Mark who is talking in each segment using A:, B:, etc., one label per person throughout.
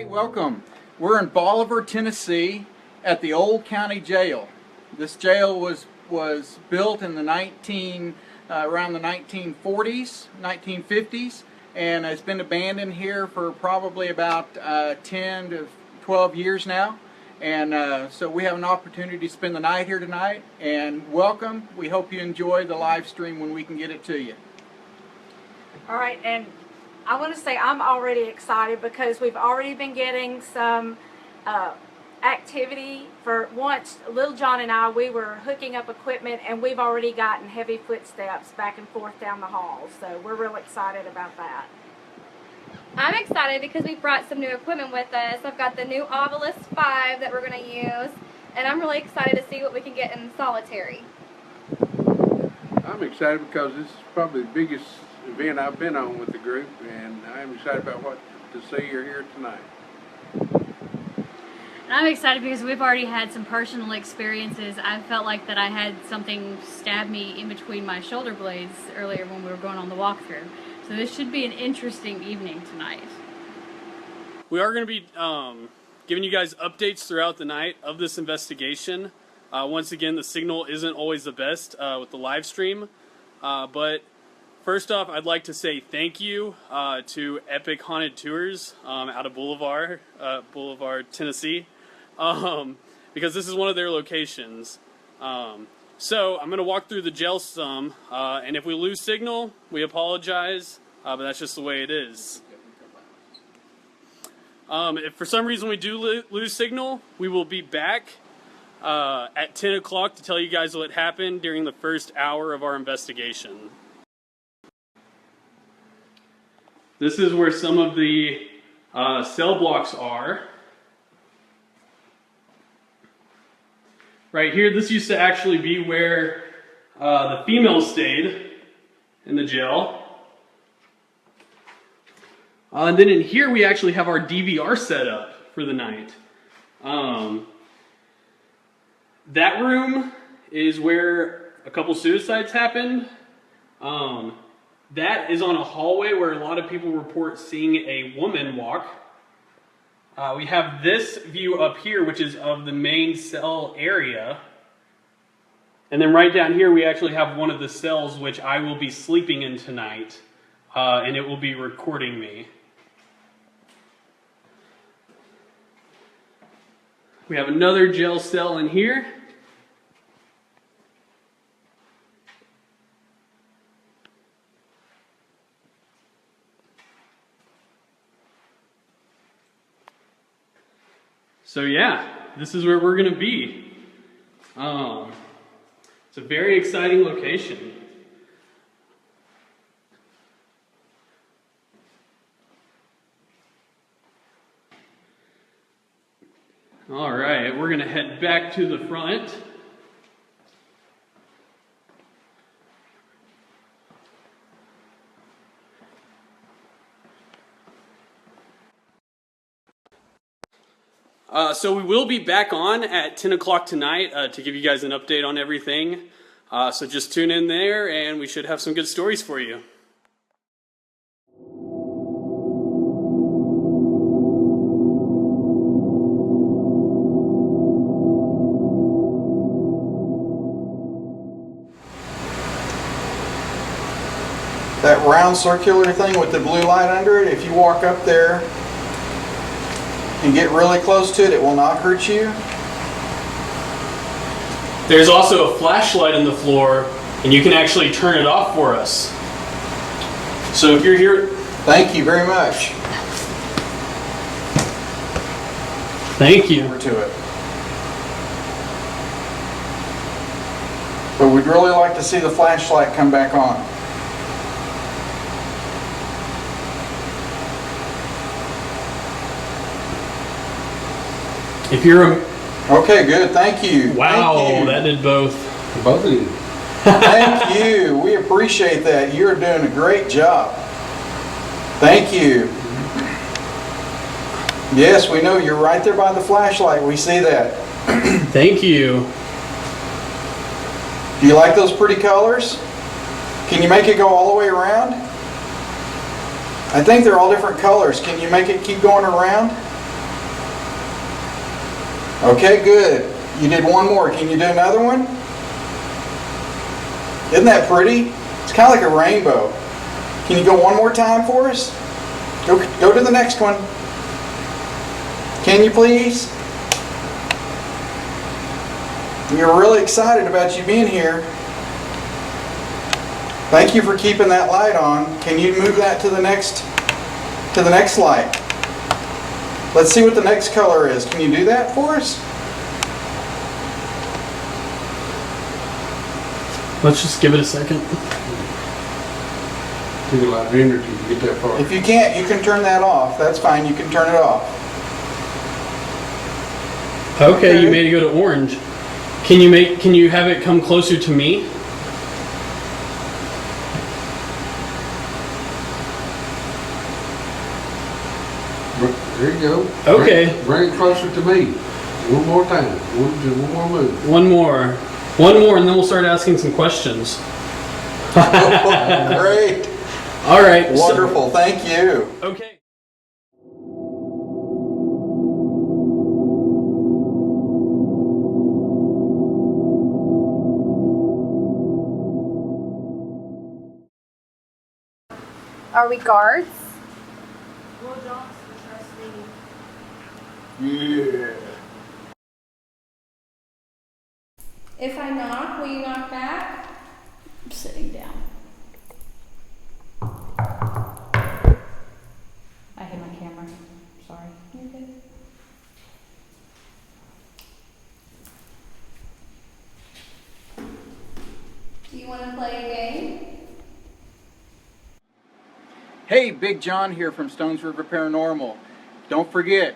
A: welcome. We're in Bolivar, Tennessee at the old county jail. This jail was built in the around the 1940s, 1950s, and it's been abandoned here for probably about 10 to 12 years now. And so we have an opportunity to spend the night here tonight, and welcome. We hope you enjoy the live stream when we can get it to you.
B: All right, and I want to say I'm already excited because we've already been getting some activity. For once, Little John and I, we were hooking up equipment, and we've already gotten heavy footsteps back and forth down the hall. So we're real excited about that.
C: I'm excited because we brought some new equipment with us. I've got the new Obelisk 5 that we're going to use, and I'm really excited to see what we can get in solitary.
D: I'm excited because this is probably the biggest event I've been on with the group, and I'm excited about what to see here tonight.
E: And I'm excited because we've already had some personal experiences. I felt like that I had something stab me in between my shoulder blades earlier when we were going on the walkthrough. So this should be an interesting evening tonight.
F: We are going to be giving you guys updates throughout the night of this investigation. Once again, the signal isn't always the best with the live stream, but first off, I'd like to say thank you to Epic Haunted Tours out of Bolivar, Tennessee, because this is one of their locations. So I'm going to walk through the jail some, and if we lose signal, we apologize, but that's just the way it is. If for some reason we do lose signal, we will be back at 10 o'clock to tell you guys what happened during the first hour of our investigation. This is where some of the cell blocks are. Right here, this used to actually be where the females stayed in the jail. And then in here, we actually have our DVR set up for the night. That room is where a couple suicides happened. That is on a hallway where a lot of people report seeing a woman walk. We have this view up here, which is of the main cell area. And then right down here, we actually have one of the cells which I will be sleeping in tonight, and it will be recording me. We have another jail cell in here. So yeah, this is where we're going to be. It's a very exciting location. All right, we're going to head back to the front. So we will be back on at 10 o'clock tonight to give you guys an update on everything. So just tune in there and we should have some good stories for you.
A: That round circular thing with the blue light under it, if you walk up there and get really close to it, it will not hurt you.
F: There's also a flashlight on the floor, and you can actually turn it off for us. So if you're here...
A: Thank you very much.
F: Thank you.
A: Over to it. But we'd really like to see the flashlight come back on.
F: If you're a...
A: Okay, good. Thank you.
F: Wow,
A: Thank you.
F: that did both.
D: Both of you.
A: Thank you. We appreciate that. You're doing a great job. Thank you. Yes, we know you're right there by the flashlight. We see that.
F: Thank you.
A: Do you like those pretty colors? Can you make it go all the way around? I think they're all different colors. Can you make it keep going around? Okay, good. You did one more. Can you do another one? Isn't that pretty? It's kind of like a rainbow. Can you go one more time for us? Go to the next one. Can you please? We're really excited about you being here. Thank you for keeping that light on. Can you move that to the next light? Let's see what the next color is. Can you do that for us?
F: Let's just give it a second.
D: Take a lot of energy to get that far.
A: If you can't, you can turn that off. That's fine. You can turn it off.
F: Okay, you made it go to orange. Can you have it come closer to me?
D: There you go.
F: Okay.
D: Bring it closer to me. One more time. One more move.
F: One more, and then we'll start asking some questions.
A: Great.
F: All right.
A: Wonderful. Thank you.
F: Okay.
C: Are we guards?
A: Yeah.
C: If I knock, will you knock back?
E: I'm sitting down. I hit my camera. Sorry.
C: You're good. Do you want to play a game?
A: Hey, Big John here from Stones River Paranormal. Don't forget,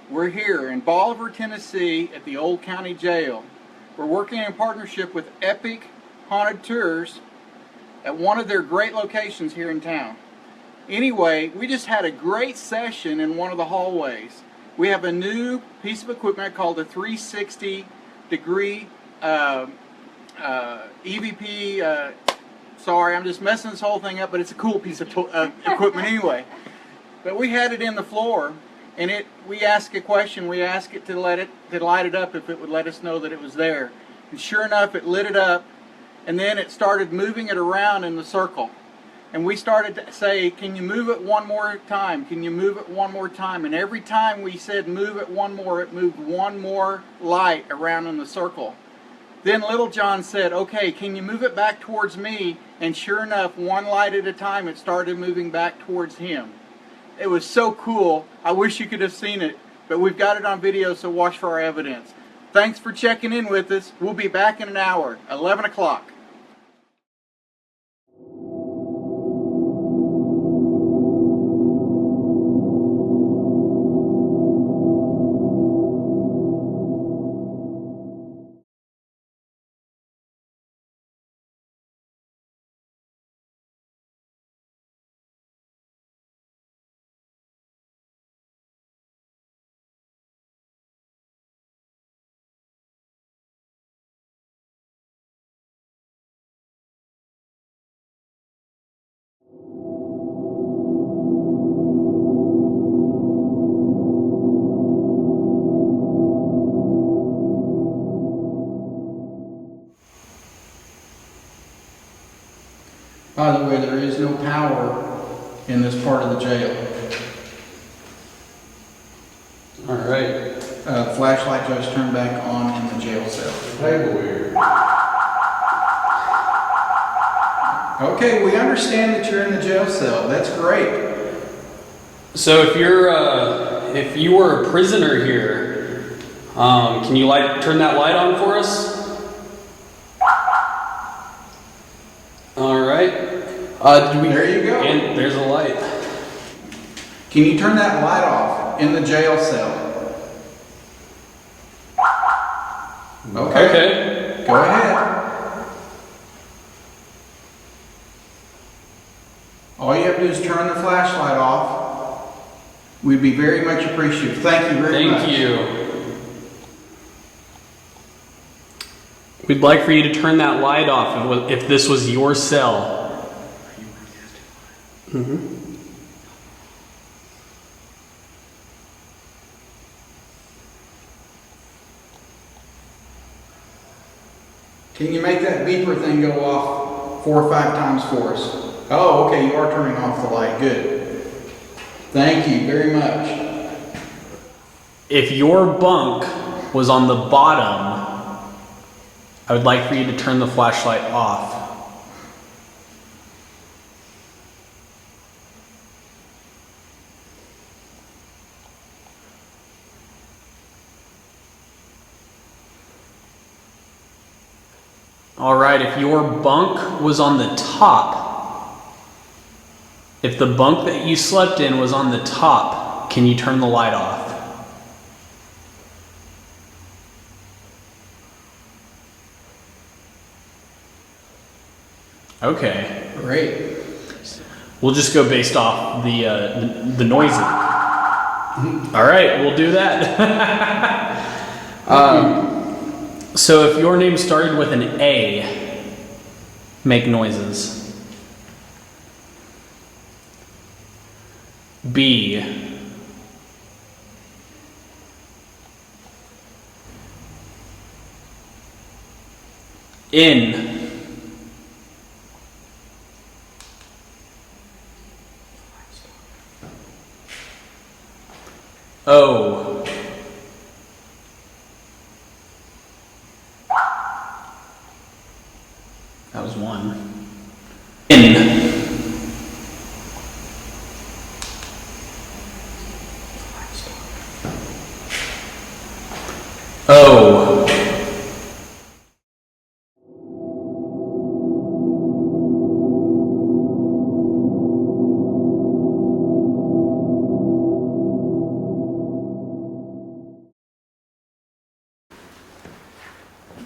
A: we're here in Bolivar, Tennessee at the Old County Jail. We're working in partnership with Epic Haunted Tours at one of their great locations here in town. Anyway, we just had a great session in one of the hallways. We have a new piece of equipment called a 360 degree EVP. Sorry, I'm just messing this whole thing up, but it's a cool piece of equipment anyway. But we had it in the floor, and we asked a question. We asked it to light it up if it would let us know that it was there. And sure enough, it lit it up, and then it started moving it around in the circle. And we started to say, can you move it one more time? Can you move it one more time? And every time we said move it one more, it moved one more light around in the circle. Then Little John said, okay, can you move it back towards me? And sure enough, one light at a time, it started moving back towards him. It was so cool. I wish you could have seen it, but we've got it on video, so watch for our evidence. Thanks for checking in with us. We'll be back in an hour, 11 o'clock. By the way, there is no power in this part of the jail.
F: All right.
A: The flashlight just turned back on in the jail cell.
D: Table here.
A: Okay, we understand that you're in the jail cell. That's great.
F: So if you were a prisoner here, can you turn that light on for us? All right.
A: There you go.
F: And there's a light.
A: Can you turn that light off in the jail cell?
F: Okay.
A: Go ahead. All you have to do is turn the flashlight off. We'd be very much appreciative. Thank you very much.
F: Thank you. We'd like for you to turn that light off if this was your cell. Mm-hmm.
A: Can you make that beeper thing go off 4 or 5 times for us? Oh, okay, you are turning off the light. Good. Thank you very much.
G: If your bunk was on the bottom, I would like for you to turn the flashlight off. All right, if your bunk was on the top, if the bunk that you slept in was on the top, can you turn the light off? Okay.
A: Great.
G: We'll just go based off the noisy. All right, we'll do that. So if your name started with an A, make noises. B. In. O. That was one. In. O.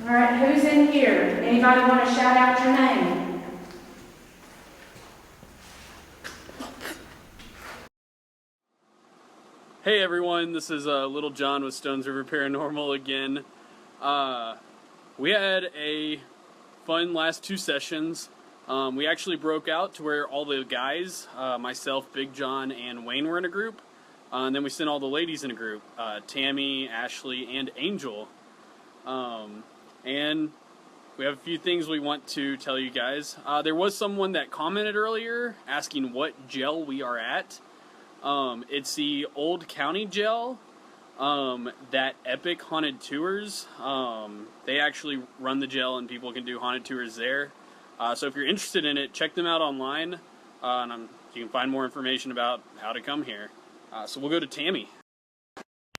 B: All right, who's in here? Anybody want to shout out your name?
F: Hey everyone, this is Little John with Stones River Paranormal again. We had a fun last 2 sessions. We actually broke out to where all the guys, myself, Big John, and Wayne were in a group. And then we sent all the ladies in a group, Tammy, Ashley, and Angel. And we have a few things we want to tell you guys. There was someone that commented earlier asking what jail we are at. It's the Old County Jail, that Epic Haunted Tours. They actually run the jail and people can do haunted tours there. So if you're interested in it, check them out online, and you can find more information about how to come here. So we'll go to Tammy.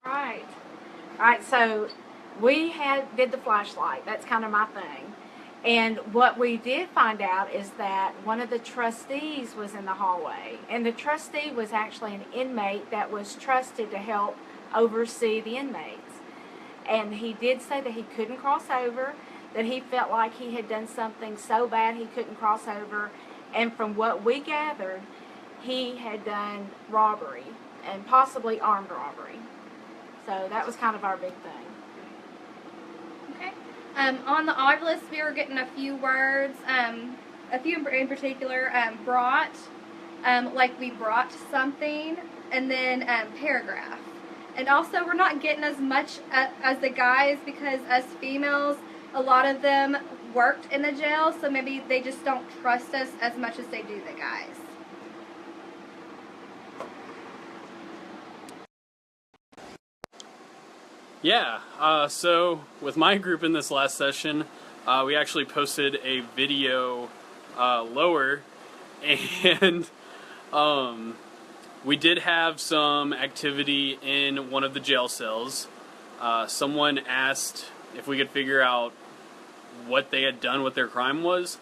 B: All right, so we did the flashlight. That's kind of my thing. And what we did find out is that one of the trustees was in the hallway. And the trustee was actually an inmate that was trusted to help oversee the inmates. And he did say that he couldn't cross over, that he felt like he had done something so bad he couldn't cross over. And from what we gathered, he had done robbery and possibly armed robbery. So that was kind of our big thing.
C: Okay. On the Ovilus, we were getting a few words, a few in particular, brought, like we brought something, and then paragraph. And also, we're not getting as much as the guys because as females, a lot of them worked in the jail, so maybe they just don't trust us as much as they do the guys.
F: Yeah, so with my group in this last session, we actually posted a video lower, and we did have some activity in one of the jail cells. Someone asked if we could figure out what they had done, what their crime was.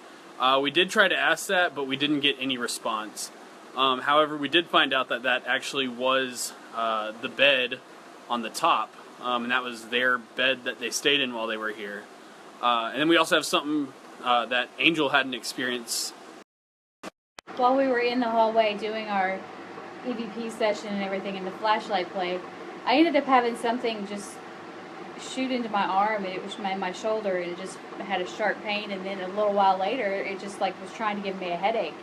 F: We did try to ask that, but we didn't get any response. However, we did find out that that actually was the bed on the top. And that was their bed that they stayed in while they were here. And then we also have something that Angel had an experience.
E: While we were in the hallway doing our EVP session and everything and the flashlight play, I ended up having something just shoot into my arm, and it was my shoulder, and it just had a sharp pain, and then a little while later it just like was trying to give me a headache.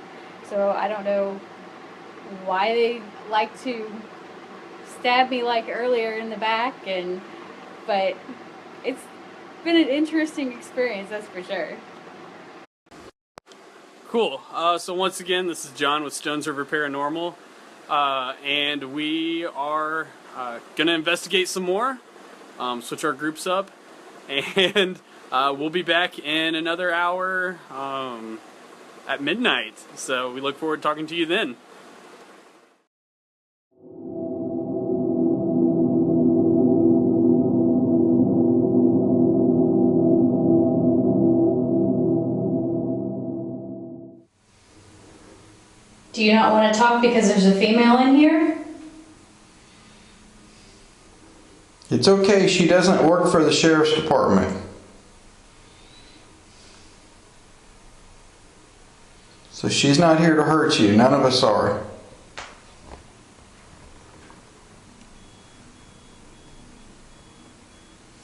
E: So I don't know why they like to stab me like earlier in the back, but been an interesting experience, that's for sure.
F: Cool. So once again, this is John with Stones River Paranormal, and we are gonna investigate some more, switch our groups up, and we'll be back in another hour at midnight. So we look forward to talking to you then.
H: Do you not want to talk because there's a female in here?
I: It's okay, she doesn't work for the sheriff's department. So she's not here to hurt you, none of us are.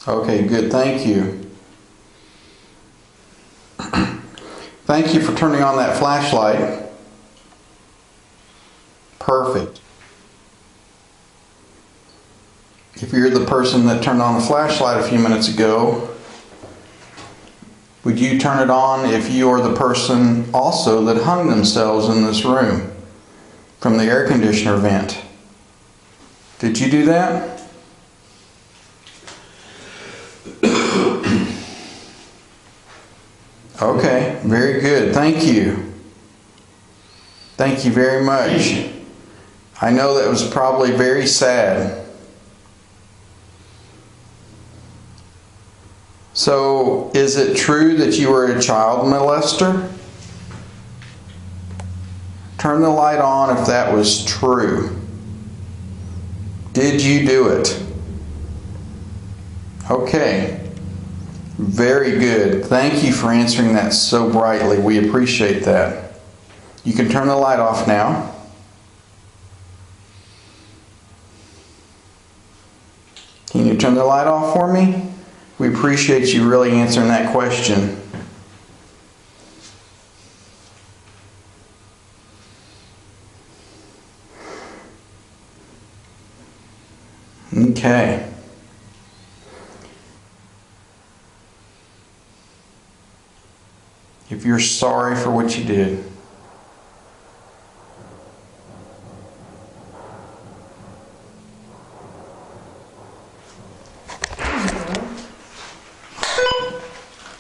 I: Okay, good, thank you. Thank you for turning on that flashlight. Perfect. If you're the person that turned on the flashlight a few minutes ago, would you turn it on if you are the person also that hung themselves in this room from the air conditioner vent? Did you do that? Okay, very good. Thank you. Thank you very much. I know that was probably very sad. So, is it true that you were a child molester? Turn the light on if that was true. Did you do it? Okay. Very good. Thank you for answering that so brightly. We appreciate that. You can turn the light off now. Can you turn the light off for me? We appreciate you really answering that question. Okay. If you're sorry for what you did,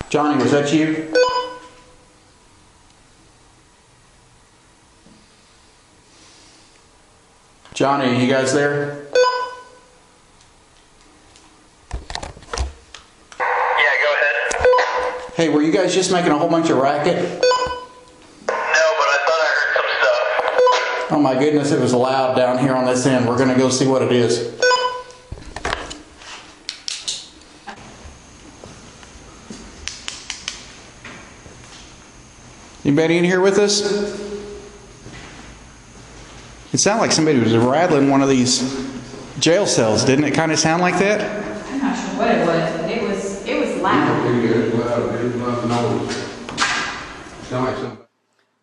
I: Johnny, was that you? Johnny, are you guys there? Hey, were you guys just making a whole bunch of racket?
J: No, but I thought I heard some stuff.
I: Oh my goodness, it was loud down here on this end. We're going to go see what it is. Anybody in here with us? It sounded like somebody was rattling one of these jail cells, didn't it kind of sound like that?
H: I'm not sure what it was, but it was loud.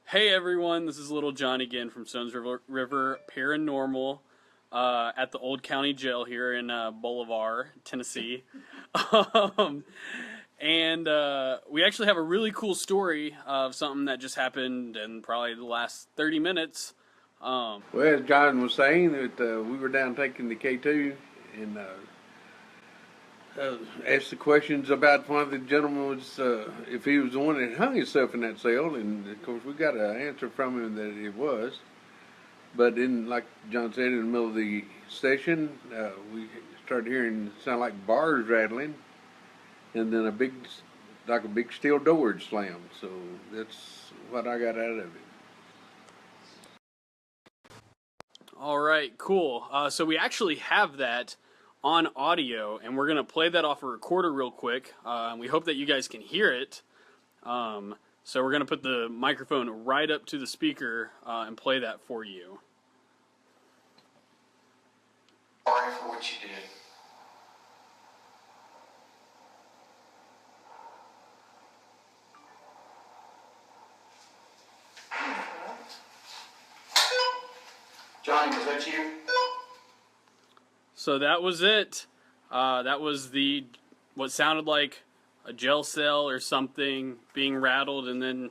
F: Hey everyone, this is Little John again from Stones River Paranormal at the Old County Jail here in Bolivar, Tennessee. And we actually have a really cool story of something that just happened in probably the last 30 minutes.
D: Well, as John was saying, that we were down taking the K2 and asked the questions about one of the gentlemen was if he was the one that hung himself in that cell, and of course we got an answer from him that it was. But then, like John said, in the middle of the session, we started hearing it sound like bars rattling, and then a big steel door had slammed. So that's what I got out of it.
F: All right, cool. So we actually have that on audio, and we're going to play that off a recorder real quick. And we hope that you guys can hear it. So we're going to put the microphone right up to the speaker and play that for you.
I: Sorry for what you did. Johnny, was that you?
F: So that was it. That was what sounded like a jail cell or something being rattled and then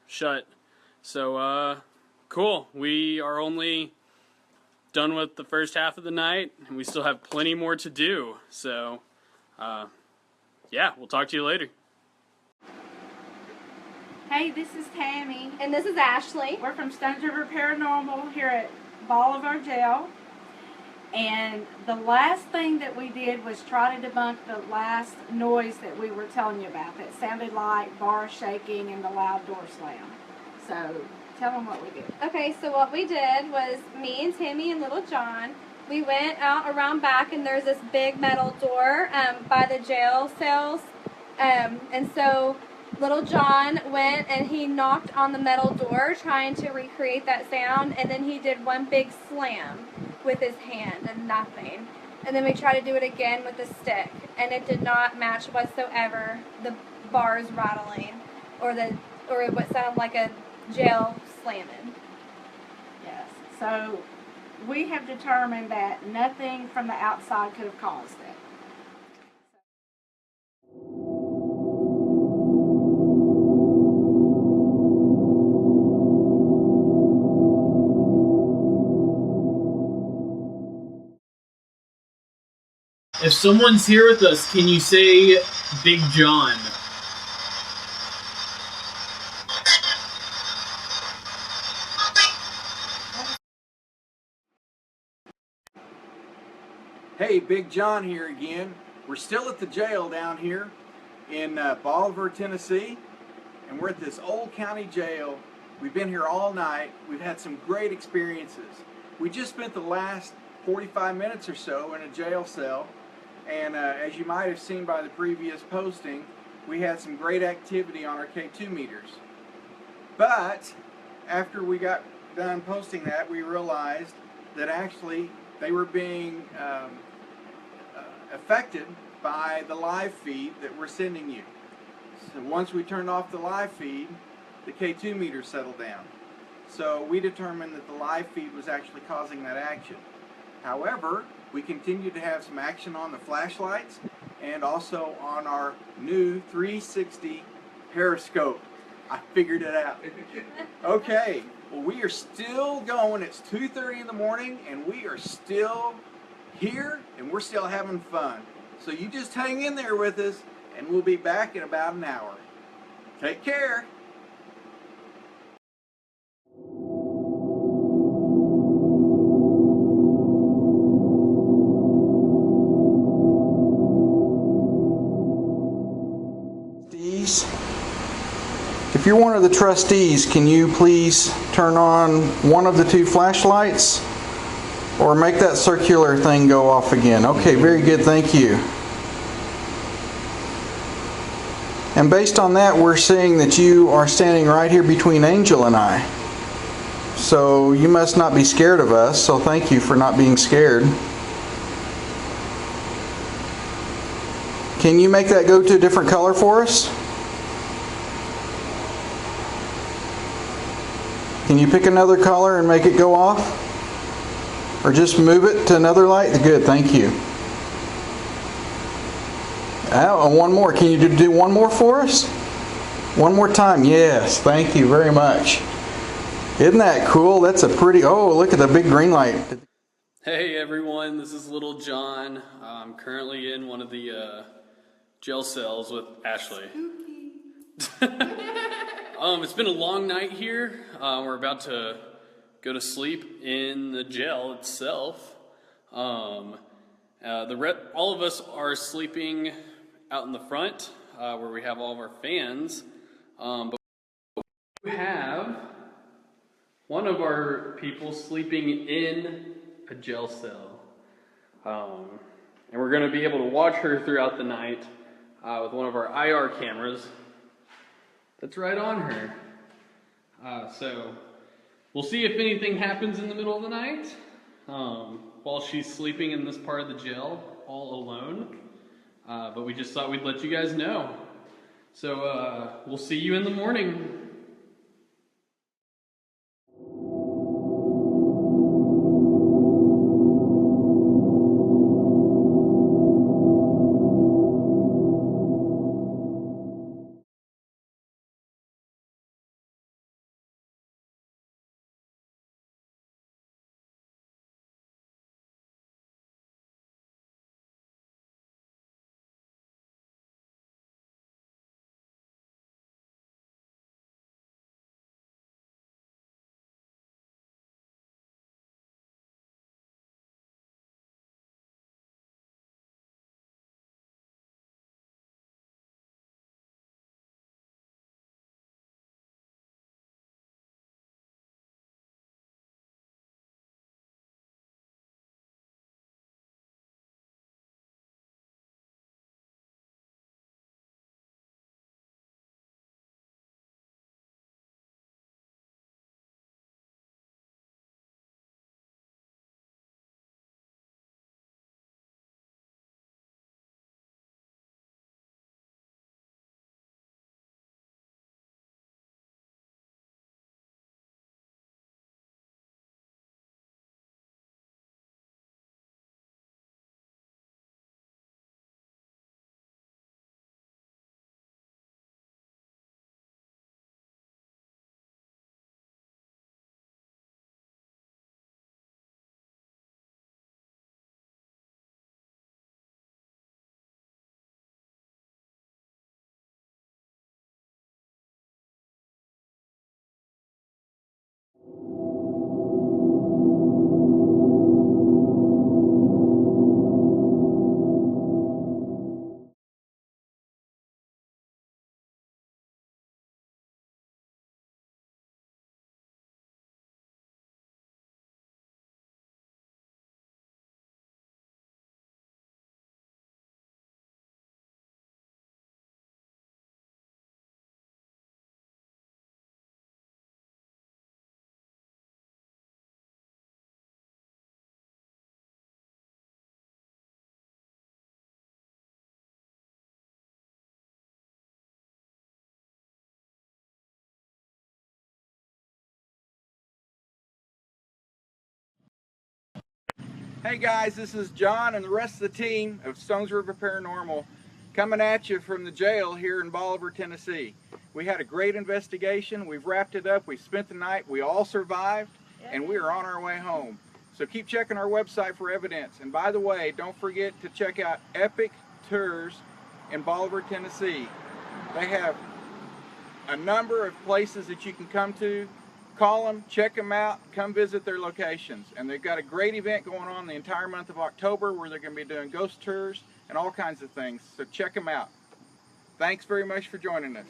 F: shut. So, cool. We are only done with the first half of the night, and we still have plenty more to do. So, yeah, we'll talk to you later.
B: Hey, this is Tammy.
C: And this is Ashley.
B: We're from Stones River Paranormal here at Bolivar Jail. And the last thing that we did was try to debunk the last noise that we were telling you about that sounded like bar shaking and the loud door slam. So tell them what we did.
C: Okay, so what we did was me and Tammy and Little John, we went out around back and there's this big metal door by the jail cells. And so Little John went and he knocked on the metal door trying to recreate that sound, and then he did one big slam with his hand and nothing. And then we tried to do it again with a stick, and it did not match whatsoever the bars rattling or what sounded like a jail slamming.
B: Yes. So we have determined that nothing from the outside could have caused it.
G: If someone's here with us, can you say Big John?
A: Hey, Big John here again. We're still at the jail down here in Bolivar, Tennessee, and we're at this old county jail. We've been here all night. We've had some great experiences. We just spent the last 45 minutes or so in a jail cell, and as you might have seen by the previous posting, we had some great activity on our K2 meters. But after we got done posting that, we realized that actually they were being affected by the live feed that we're sending you. So once we turned off the live feed, the K2 meter settled down. So we determined that the live feed was actually causing that action. However, we continue to have some action on the flashlights and also on our new 360 periscope. I figured it out. Okay, well, we are still going. It's 2:30 in the morning and we are still here and we're still having fun. So you just hang in there with us and we'll be back in about an hour. Take care.
I: If you're one of the trustees, can you please turn on one of the two flashlights or make that circular thing go off again? Okay, very good, thank you. And based on that, we're seeing that you are standing right here between Angel and I. So you must not be scared of us, so thank you for not being scared. Can you make that go to a different color for us? Can you pick another color and make it go off? Or just move it to another light? Good, thank you. Oh, one more. Can you do one more for us? One more time. Yes, thank you very much. Isn't that cool? That's a pretty... Oh, look at the big green light.
F: Hey everyone, this is Little John. I'm currently in one of the jail cells with Ashley. It's been a long night here. We're about to go to sleep in the jail itself. All of us are sleeping out in the front where we have all of our fans. But we have one of our people sleeping in a jail cell. And we're going to be able to watch her throughout the night with one of our IR cameras that's right on her. So we'll see if anything happens in the middle of the night while she's sleeping in this part of the jail all alone. But we just thought we'd let you guys know. So we'll see you in the morning.
A: Hey guys, this is John and the rest of the team of Stones River Paranormal coming at you from the jail here in Bolivar, Tennessee. We had a great investigation. We've wrapped it up. We spent the night. We all survived, and we are on our way home. So keep checking our website for evidence. And by the way, don't forget to check out Epic Tours in Bolivar, Tennessee. They have a number of places that you can come to. Call them, check them out, come visit their locations. And they've got a great event going on the entire month of October where they're going to be doing ghost tours and all kinds of things. So check them out. Thanks very much for joining us.